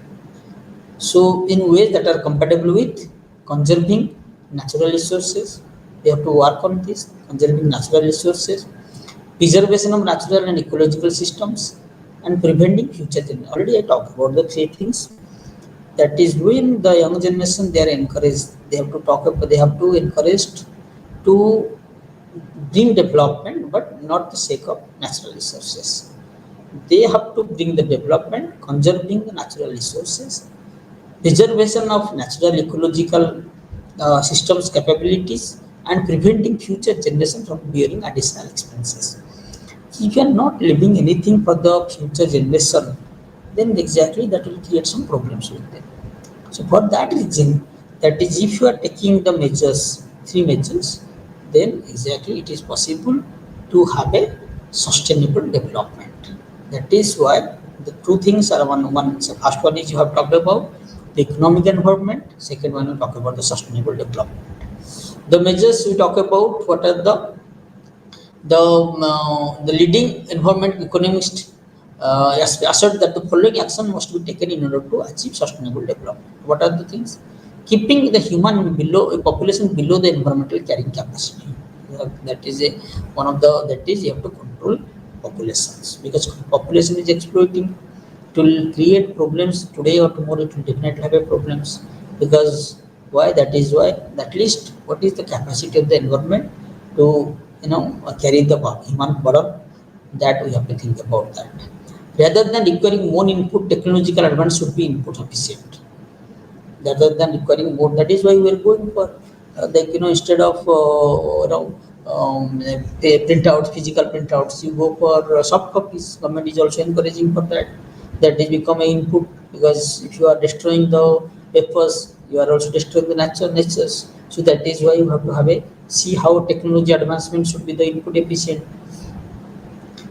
So in ways that are compatible with conserving natural resources, they have to work on this conserving natural resources, preservation of natural and ecological systems, and preventing future change. Already I talked about the three things. That is when the young generation they are encouraged. They have to talk about. They have to encouraged to bring development, but not the sake of natural resources. They have to bring the development, conserving the natural resources, preservation of natural ecological systems capabilities, and preventing future generations from bearing additional expenses. If you are not leaving anything for the future generation, then exactly that will create some problems with them. So for that reason, that is if you are taking the measures, three measures, then exactly it is possible to have a sustainable development. That is why the two things are one. So first one is you have talked about the economic environment. Second one you talk about the sustainable development. The measures we talk about what are the leading environment economists assert that the following action must be taken in order to achieve sustainable development. What are the things? Keeping the human below population below the environmental carrying capacity. That is a one of the that is you have to control populations because population is exploiting. It will create problems today or tomorrow. It will definitely have a problems because why? That is why at least what is the capacity of the environment to carry the human burden, that we have to think about that. Rather than requiring more input, technological advance should be input efficient rather than requiring more. That is why we are going for instead of printouts, physical printouts, you go for soft copies. Government is also encouraging for that. That is become an input because if you are destroying the papers, you are also destroying the natures. So that is why you have to have a see how technology advancement should be the input efficient.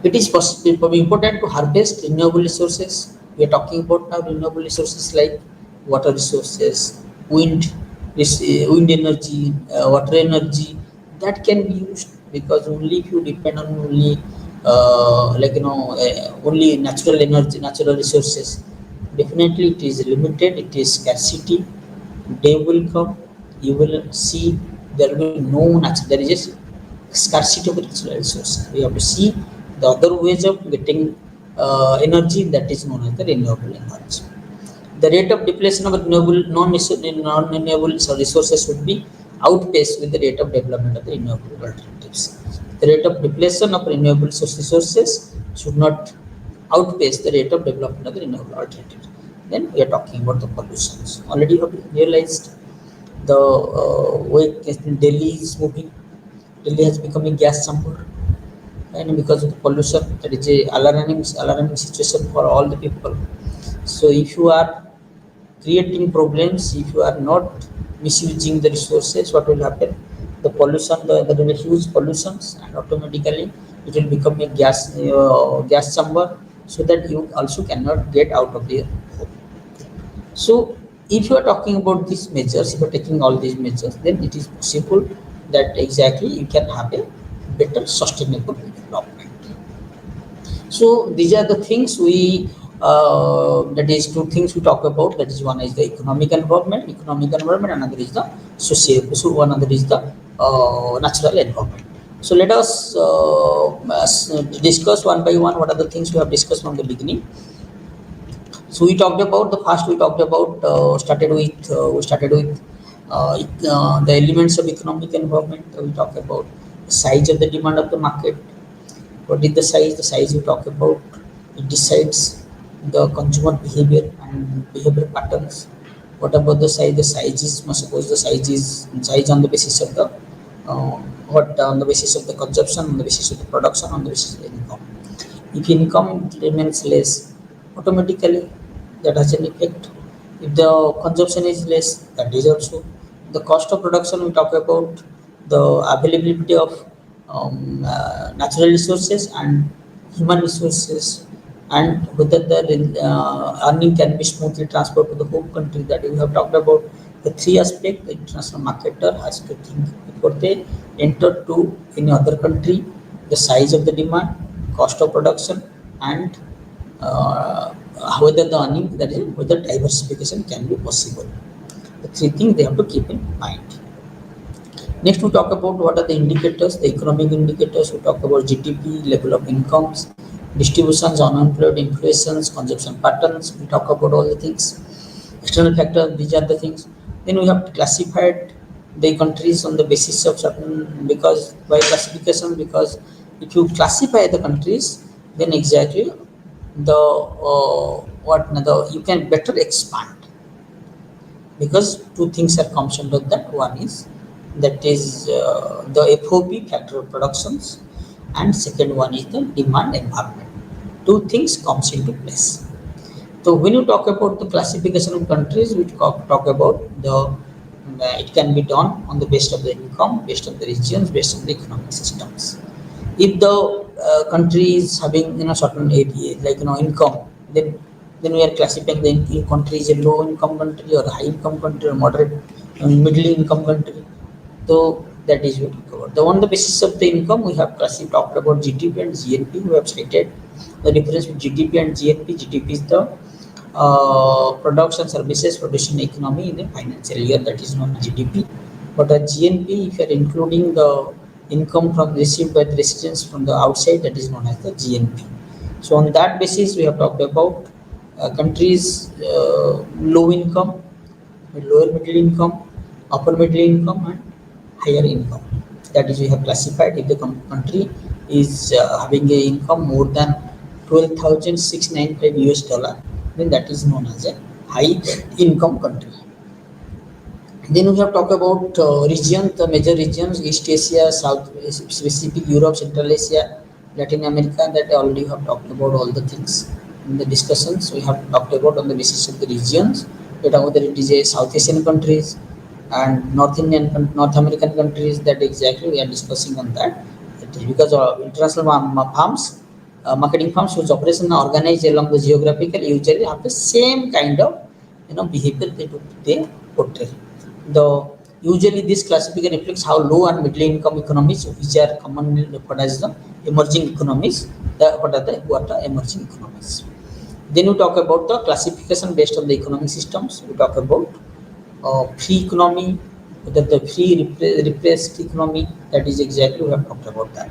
It is important to harvest renewable resources. We are talking about now renewable resources like water resources, wind energy, water energy that can be used because only if you depend on only only natural energy, natural resources, definitely it is limited. It is scarcity. Day will come, you will see there will be no natural. There is a scarcity of natural resources. We have to see the other ways of getting energy that is known as the renewable energy. The rate of depletion of renewable non-renewable resources should be outpaced with the rate of development of the renewable alternatives. The rate of depletion of renewable resources should not outpace the rate of development of the renewable alternatives. Then we are talking about the pollutions. Already you have realized the way Delhi is moving. Delhi has become a gas chamber, and because of the pollution, that is a alarming situation for all the people. So if you are creating problems, if you are not misusing the resources, what will happen? The pollution, there will be huge pollutions, and automatically it will become a gas chamber, so that you also cannot get out of the home. So, if you are talking about these measures, if you are taking all these measures, then it is possible that exactly you can have a better sustainable development. So these are the things we that is two things we talk about. That is one is the economic environment, another is the social, so another is the natural environment. So let us discuss one by one what are the things we have discussed from the beginning. So we talked about the first. We talked about started with the elements of economic environment. We talked about the size of the demand of the market. What is the size? The size we talk about it decides the consumer behavior and behavior patterns. What about the size? The size is suppose the size on the basis of the what on the basis of the consumption, on the basis of the production, on the basis of the income. If income remains less, automatically that has an effect. If the consumption is less, that is also the cost of production. We talk about the availability of natural resources and human resources, and whether the earning can be smoothly transferred to the home country. That we have talked about the three aspects. The international marketer has to think before they enter to any other country: the size of the demand, cost of production, and whether the earning, that is whether diversification can be possible. The three things they have to keep in mind. Next, we talk about what are the indicators, the economic indicators. We talk about GDP, level of incomes, distributions, unemployed, inflations, consumption patterns. We talk about all the things. External factors, these are the things. Then we have classified the countries on the basis of certain, because by classification, because if you classify the countries, then exactly the what the you can better expand, because two things are comes under that. One is that is the FOB, factor of productions, and second one is the demand environment. Two things comes into place. So when you talk about the classification of countries, we talk about the it can be done on the based of the income, based on the regions, based on the economic systems. If the country is having certain area like income, then we are classifying the country is a low income country or high income country or moderate middle income country. So that is what we cover. The on the basis of the income, we have talked about GDP and GNP. We have cited the difference between GDP and GNP. GDP is the products and services produced in the economy in a financial year, that is known as GDP. But a GNP, if you are including the income from received by the residents from the outside, that is known as the GNP. So on that basis, we have talked about countries low income, lower middle income, upper middle income, and higher income. That is, we have classified if the country is having a income more than 12,695 US dollar, then that is known as a high income country. Then we have talked about region, the major regions: East Asia, South Pacific, Europe, Central Asia, Latin America. That I already have talked about all the things in the discussions. We have talked about on the basis of the regions, whether it is a South Asian countries and North American countries. That exactly we are discussing on that. It is because international farms, marketing firms whose operation are organized along the geographical usually have the same kind of behavior they portray. The usually this classification reflects how low and middle income economies, which are commonly referred as the emerging economies, what are the emerging economies. Then we talk about the classification based on the economic systems. We talk about free economy, whether the free repressed economy, that is exactly we have talked about that.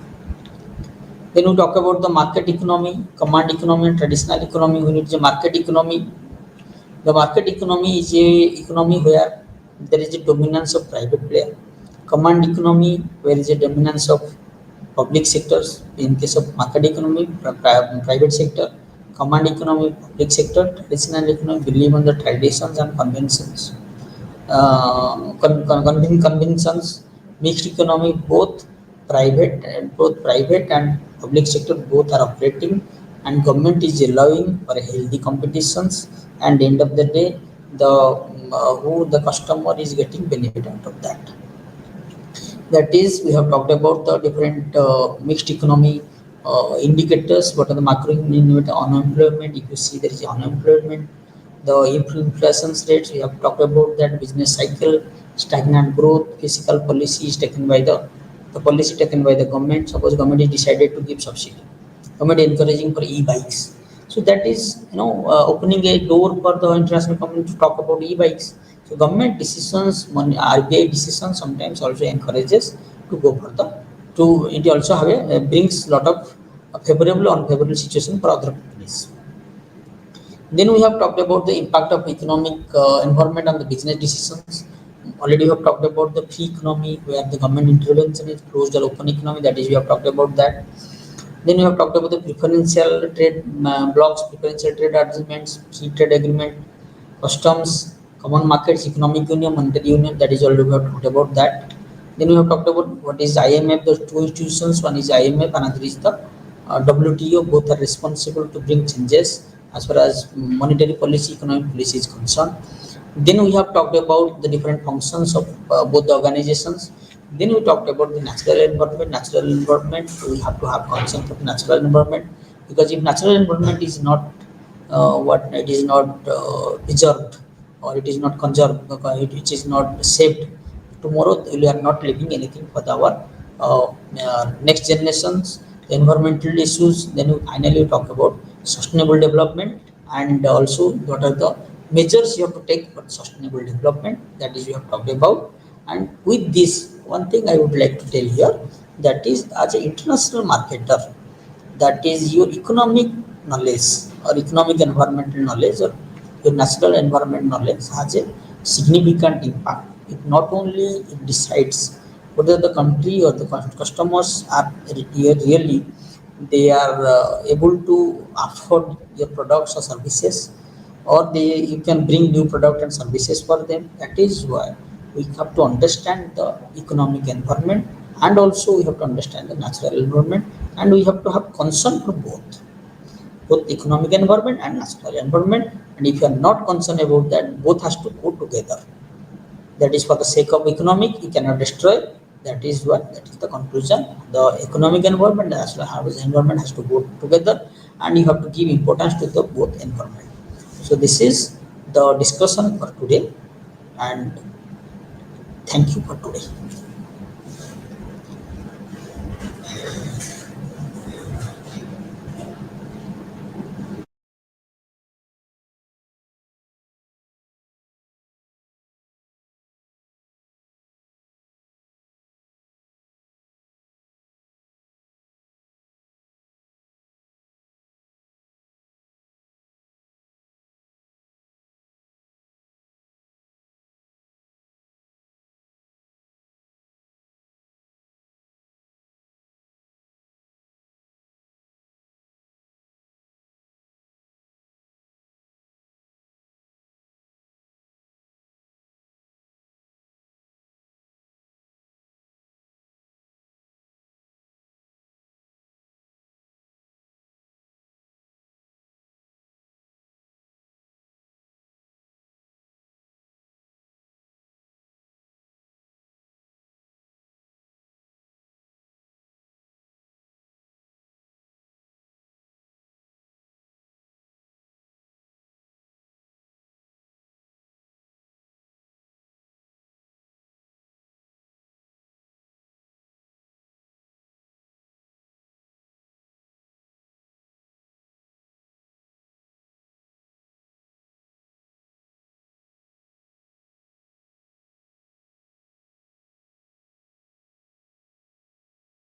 Then we talk about the market economy, command economy, and traditional economy. When it is a market economy, the market economy is a economy where there is a dominance of private player. Command economy, where is a dominance of public sectors. In case of market economy, private sector. Command economy, public sector. Traditional economy, believe on the traditions and conventions. Conventions. Mixed economy, both private and public sector both are operating, and government is allowing for a healthy competitions, and end of the day the who the customer is getting benefit out of that. That is, we have talked about the different mixed economy indicators. What are the macro indicators? Unemployment, if you see there is unemployment. The inflation rates, we have talked about that. Business cycle, stagnant growth, fiscal policy is taken by the policy taken by the government. Suppose government is decided to give subsidy, government encouraging for e-bikes. So that is opening a door for the international community to talk about e-bikes. So government decisions, RBI decisions sometimes also encourages to go for the to it also have a brings lot of favorable or unfavorable situation for other companies. Then we have talked about the impact of economic environment on the business decisions. Already we have talked about the free economy where the government intervention is closed or open economy. That is, we have talked about that. Then we have talked about the preferential trade blocks, preferential trade agreements, free trade agreement, customs, common markets, economic union, monetary union. That is already we have talked about that. Then we have talked about what is IMF. Those two institutions, one is IMF, another is the WTO. Both are responsible to bring changes as far as monetary policy, economic policy is concerned. Then we have talked about the different functions of both the organizations. Then we talked about the natural environment. Natural environment, we have to have concept of natural environment, because if natural environment is not what it is not preserved, or it is not conserved, it is not saved, tomorrow we are not leaving anything for our next generations. Environmental issues. Then we finally talk about sustainable development. and also what are the measures you have to take for sustainable development, that is we have talked about. And with this, one thing I would like to tell here, that is as an international marketer, that is your economic knowledge or economic environmental knowledge or your natural environment knowledge has a significant impact. It not only it decides whether the country or the customers are really they are able to afford your products or services, or they you can bring new product and services for them. That is why we have to understand the economic environment, and also we have to understand the natural environment, and we have to have concern for both economic environment and natural environment. And if you are not concerned about that, both has to go together. That is for the sake of economic, you cannot destroy. That is what, that is the conclusion. The economic environment as well as environment has to go together, and you have to give importance to the both environment. So this is the discussion for today, and thank you for today.